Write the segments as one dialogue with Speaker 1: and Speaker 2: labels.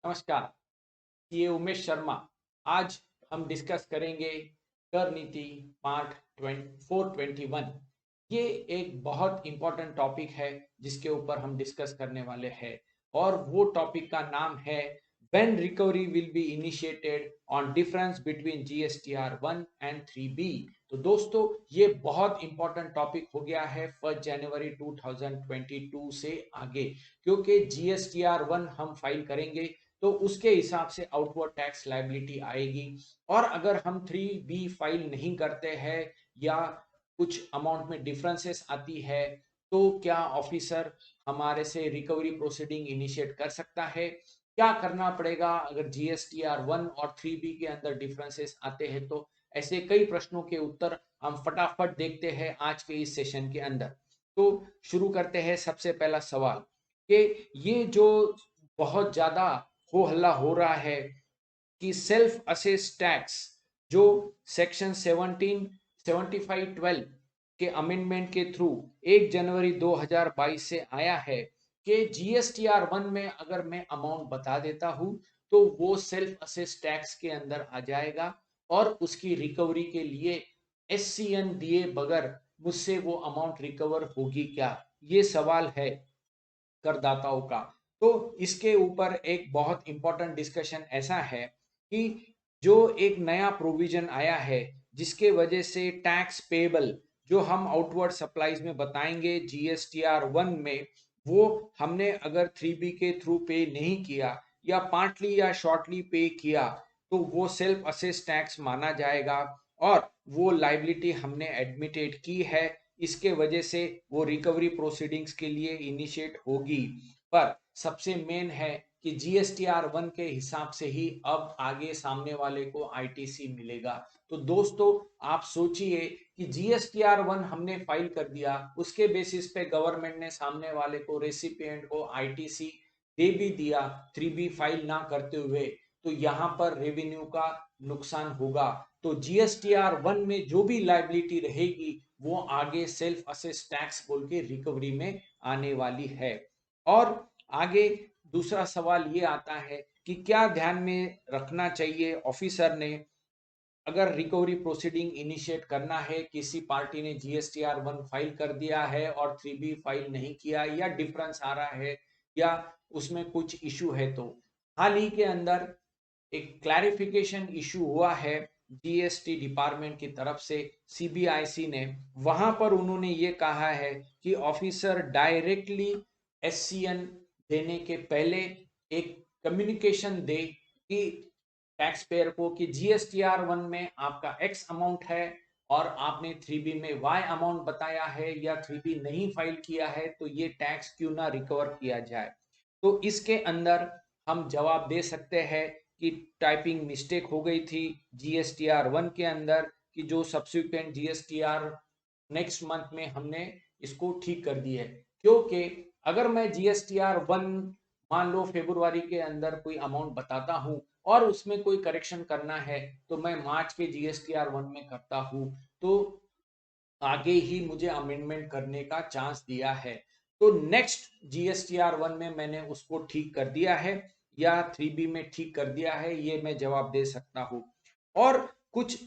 Speaker 1: नमस्कार। ये उमेश शर्मा। आज हम डिस्कस करेंगे कर नीति पार्ट 421। ये एक बहुत इंपॉर्टेंट टॉपिक है जिसके ऊपर हम डिस्कस करने वाले हैं और वो टॉपिक का नाम है when recovery will be initiated on difference between GSTR 1 and 3B। तो दोस्तों, ये बहुत इंपॉर्टेंट टॉपिक हो गया है 1 जनवरी 2022 से आगे, क्योंकि जीएसटीआर 1 हम फाइल करेंगे तो उसके हिसाब से आउटवर्ड टैक्स लायबिलिटी आएगी। और अगर हम 3B फाइल नहीं करते हैं या कुछ अमाउंट में डिफरेंसेस आती है तो क्या ऑफिसर हमारे से रिकवरी प्रोसीडिंग इनिशिएट कर सकता है? क्या करना पड़ेगा अगर जीएसटीआर 1 और 3B के अंदर डिफरेंसेस आते हैं? तो ऐसे कई प्रश्नों के उत्तर हम फटाफट देखते हैं आज के इस सेशन के अंदर। तो शुरू करते हैं। सबसे पहला सवाल कि ये जो बहुत ज्यादा हो हल्ला हो रहा है कि सेल्फ असेस टैक्स जो सेक्शन 7512 के अमेंडमेंट के थ्रू 1 जनवरी 2022 से आया है कि जीएसटीआर 1 में अगर मैं अमाउंट बता देता हूं तो वो सेल्फ असेस टैक्स के अंदर आ जाएगा और उसकी रिकवरी के लिए एससीएन दिए बगैर मुझसे वो अमाउंट रिकवर होगी क्या? ये सवाल है करदाताओं का। तो इसके ऊपर एक बहुत इंपॉर्टेंट डिस्कशन ऐसा है कि जो एक नया प्रोविजन आया है जिसके वजह से टैक्स पेबल जो हम आउटवर्ड सप्लाईज में बताएंगे जीएसटीआर 1 में, वो हमने अगर 3B के थ्रू पे नहीं किया या पार्टली या शॉर्टली पे किया तो वो सेल्फ असेस टैक्स माना जाएगा और वो लाइबिलिटी हमने एडमिटेड की है। इसके वजह से वो रिकवरी प्रोसीडिंग्स के लिए इनिशिएट होगी। पर सबसे मेन है कि जीएसटीआर 1 के हिसाब से ही अब आगे सामने वाले को आईटीसी मिलेगा। तो दोस्तों, आप सोचिए कि जीएसटीआर 1 हमने फाइल कर दिया, उसके बेसिस पे गवर्नमेंट ने सामने वाले को रेसिपिएंट को आईटीसी दे भी दिया 3B फाइल ना करते हुए, तो यहाँ पर रेवेन्यू का नुकसान होगा। तो जीएसटीआर 1 में जो भी लाइबिलिटी रहेगी वो आगे सेल्फ असेस टैक्स बोल के रिकवरी में आने वाली है। और आगे दूसरा सवाल ये आता है कि क्या ध्यान में रखना चाहिए ऑफिसर ने अगर रिकवरी प्रोसीडिंग इनिशिएट करना है, किसी पार्टी ने जीएसटीआर 1 फाइल कर दिया है और 3B फाइल नहीं किया या डिफरेंस आ रहा है या उसमें कुछ इशू है। तो हाल ही के अंदर एक क्लैरिफिकेशन इशू हुआ है जीएसटी डिपार्टमेंट की तरफ से सीबीआईसी ने। वहां पर उन्होंने ये कहा है कि ऑफिसर डायरेक्टली एससीएन देने के पहले एक कम्युनिकेशन दे कि टैक्स पेयर को कि जीएसटीआर 1 में आपका एक्स अमाउंट है और आपने 3B में वाई अमाउंट बताया है या 3B नहीं फाइल किया है, तो ये टैक्स क्यों ना रिकवर किया जाए। तो इसके अंदर हम जवाब दे सकते हैं कि टाइपिंग मिस्टेक हो गई थी जीएसटीआर 1 के अंदर, कि जो सब्सिक्वेंट जीएसटीआर नेक्स्ट मंथ में हमने इसको ठीक कर दी है। क्योंकि अगर मैं जीएसटीआर 1 मान लो फरवरी के अंदर कोई अमाउंट बताता हूं और उसमें कोई करेक्शन करना है तो मैं मार्च के जीएसटीआर 1 में करता हूं, तो आगे ही मुझे अमेंडमेंट करने का चांस दिया है। तो नेक्स्ट जीएसटीआर 1 में मैंने उसको ठीक कर दिया है या 3B में ठीक कर दिया है, ये मैं जवाब दे सकता हूँ। और कुछ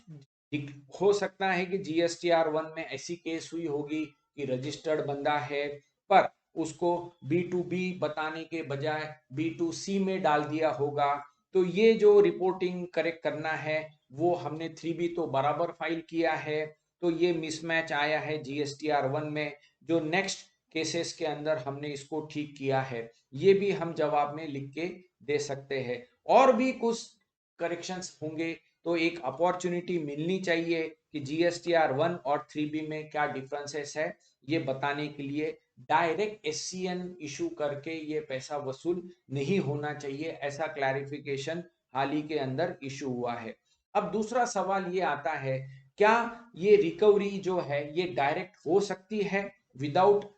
Speaker 1: हो सकता है कि जीएसटीआर 1 में ऐसी केस हुई होगी कि रजिस्टर्ड बंदा है पर उसको B2B बताने के बजाय B2C में डाल दिया होगा। तो ये जो रिपोर्टिंग करेक्ट करना है वो हमने 3B तो बराबर फाइल किया है, तो ये मिसमैच आया है जीएसटीआर 1 में, जो नेक्स्ट केसेस के अंदर हमने इसको ठीक किया है। ये भी हम जवाब में लिख के दे सकते हैं। और भी कुछ करेक्शंस होंगे तो एक अपॉर्चुनिटी मिलनी चाहिए कि जीएसटीआर 1 और 3B में क्या डिफरेंसेस है ये बताने के लिए। डायरेक्ट एससीएन इशू करके ये पैसा वसूल नहीं होना चाहिए, ऐसा क्लैरिफिकेशन हाल ही के अंदर इशू हुआ है। अब दूसरा सवाल ये आता है, क्या ये रिकवरी जो है ये डायरेक्ट हो सकती है without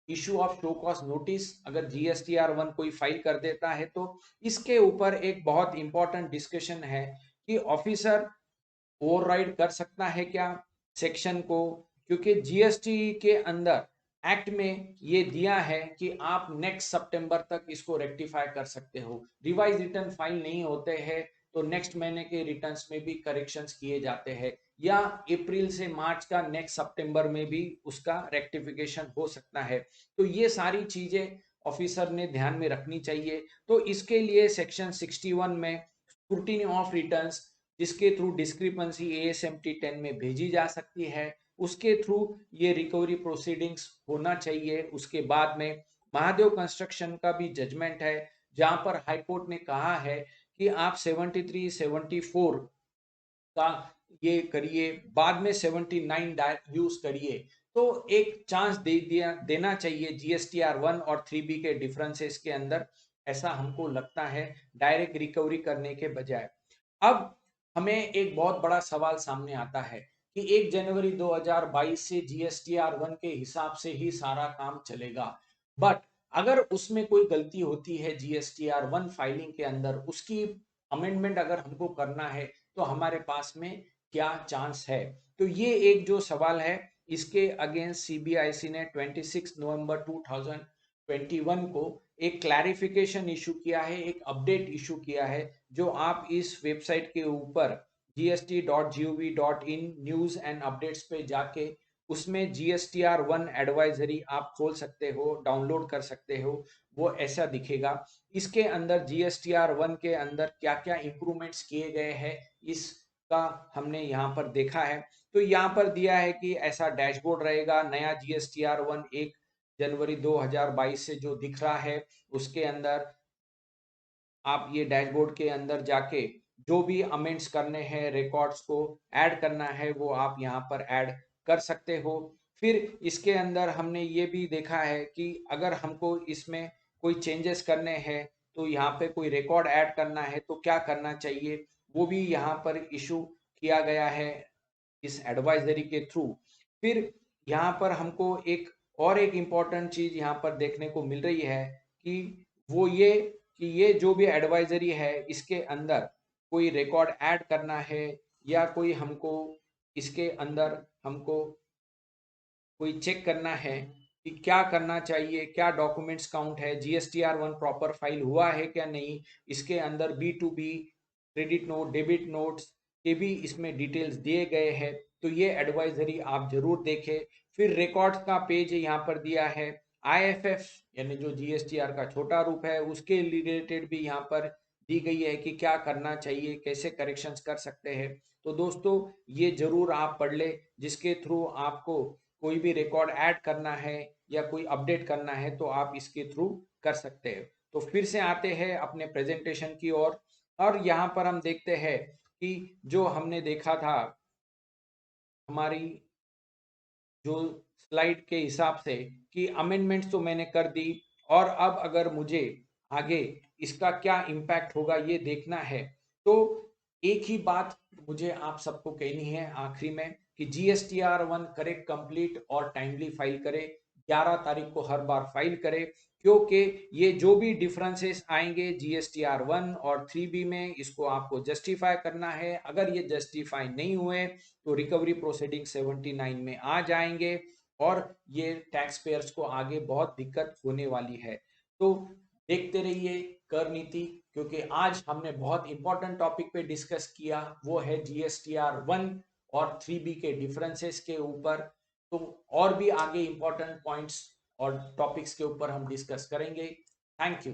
Speaker 1: issue of show cause notice अगर जीएसटीआर 1 कोई फाइल कर देता है? तो इसके ऊपर एक बहुत इंपॉर्टेंट डिस्कशन है कि ऑफिसर ओवरराइड कर सकता है क्या सेक्शन को, क्योंकि जीएसटी के अंदर एक्ट में ये दिया है कि आप नेक्स्ट सितंबर तक इसको रेक्टिफाई कर सकते हो। रिवाइज रिटर्न फाइल नहीं होते हैं तो नेक्स्ट महीने के रिटर्न्स में भी करेक्शंस किए जाते हैं, या अप्रैल से मार्च का नेक्स्ट सितंबर में भी उसका रेक्टिफिकेशन हो सकता है। तो ये सारी चीजें ऑफिसर ने ध्यान में रखनी चाहिए। तो इसके लिए सेक्शन 61 में स्क्रूटिनी ऑफ रिटर्न्स, जिसके थ्रू डिस्क्रिपेंसी ASMT 10 में भेजी जा सकती है, उसके थ्रू ये रिकवरी प्रोसीडिंग्स होना चाहिए। उसके बाद में महादेव कंस्ट्रक्शन का भी जजमेंट है, जहां पर हाईकोर्ट ने कहा है कि आप 73 74 का ये करिए, बाद में 79 यूज करिए। तो एक चांस देना चाहिए GSTR 1 और 3B के डिफरेंसेस के अंदर, ऐसा हमको लगता है, डायरेक्ट रिकवरी करने के बजाय। अब हमें एक बहुत बड़ा सवाल सामने आता है कि 1 जनवरी 2022 से GSTR 1 के हिसाब से ही सारा काम चलेगा, बट अगर उसमें कोई गलती होती है GSTR 1 फाइलिंग के अंदर, उसकी अमेंडमेंट अगर हमको करना है तो हमारे पास में क्या चांस है। तो ये एक जो सवाल है, इसके अगेंस्ट CBIC ने 26 नवंबर 2021 को एक क्लैरिफिकेशन इशू किया है, एक अपडेट इशू किया है, जो आप इस वेबसाइट के ऊपर gst.gov.in न्यूज एंड अपडेट्स पे जाके उसमें GSTR 1 एडवाइजरी आप खोल सकते हो, डाउनलोड कर सकते हो। वो ऐसा दिखेगा। इसके अंदर GSTR 1 के अंदर क्या क्या इंप्रूवमेंट्स किए गए हैं, इसका हमने यहाँ पर देखा है। तो यहाँ पर दिया है कि ऐसा डैशबोर्ड रहेगा। नया GSTR 1 1 जनवरी 2022 से जो दिख रहा है, उसके अंदर आप ये डैशबोर्ड के अंदर जाके जो भी अमेंड्स करने हैं, रिकॉर्ड्स को ऐड करना है, वो आप यहाँ पर ऐड कर सकते हो। फिर इसके अंदर हमने ये भी देखा है कि अगर हमको इसमें कोई चेंजेस करने हैं, तो यहाँ पे कोई रिकॉर्ड ऐड करना है तो क्या करना चाहिए, वो भी यहाँ पर इशू किया गया है इस एडवाइजरी के थ्रू। फिर यहाँ पर हमको एक इम्पॉर्टेंट चीज यहाँ पर देखने को मिल रही है कि वो ये कि ये जो भी एडवाइजरी है, इसके अंदर कोई रिकॉर्ड ऐड करना है, या कोई हमको इसके अंदर हमको कोई चेक करना है कि क्या करना चाहिए, क्या डॉक्यूमेंट्स काउंट है, GSTR 1 प्रॉपर फाइल हुआ है क्या नहीं, इसके अंदर B2B credit note, debit notes के भी इसमें डिटेल्स दिए गए हैं। तो ये एडवाइजरी आप जरूर देखें। फिर रिकॉर्ड्स का पेज यहाँ पर दिया है। IFF यानी जो GSTR का छोटा रूप है, उसके रिलेटेड भी यहाँ पर दी गई है कि क्या करना चाहिए, कैसे करेक्शंस कर सकते हैं। तो दोस्तों, ये जरूर आप पढ़ ले, जिसके थ्रू आपको कोई भी रिकॉर्ड ऐड करना है या कोई अपडेट करना है तो आप इसके थ्रू कर सकते हैं। तो फिर से आते हैं अपने प्रेजेंटेशन की ओर, और यहाँ पर हम देखते हैं कि जो हमने देखा था हमारी जो स्लाइड के हिसाब से कि अमेंडमेंट्स तो मैंने कर दी, और अब अगर मुझे आगे इसका क्या इम्पैक्ट होगा ये देखना है, तो एक ही बात मुझे आप सबको कहनी है आखिरी में कि GSTR 1 करेक्ट, कंप्लीट और टाइमली फाइल करे। 11 तारीख को हर बार फाइल करे, क्योंकि ये जो भी डिफरेंसेस आएंगे GSTR 1 और 3B में, इसको आपको जस्टिफाई करना है। अगर ये जस्टिफाई नहीं हुए तो रिकवरी प्रोसीडिंग 79 में आ जाएंगे, और ये टैक्स पेयर्स को आगे बहुत दिक्कत होने वाली है। तो देखते रहिए कर नीति, क्योंकि आज हमने बहुत इंपॉर्टेंट टॉपिक पे डिस्कस किया, वो है GSTR 1 और 3B के डिफरेंसेस के ऊपर। तो और भी आगे इंपॉर्टेंट पॉइंट्स और टॉपिक्स के ऊपर हम डिस्कस करेंगे। Thank you.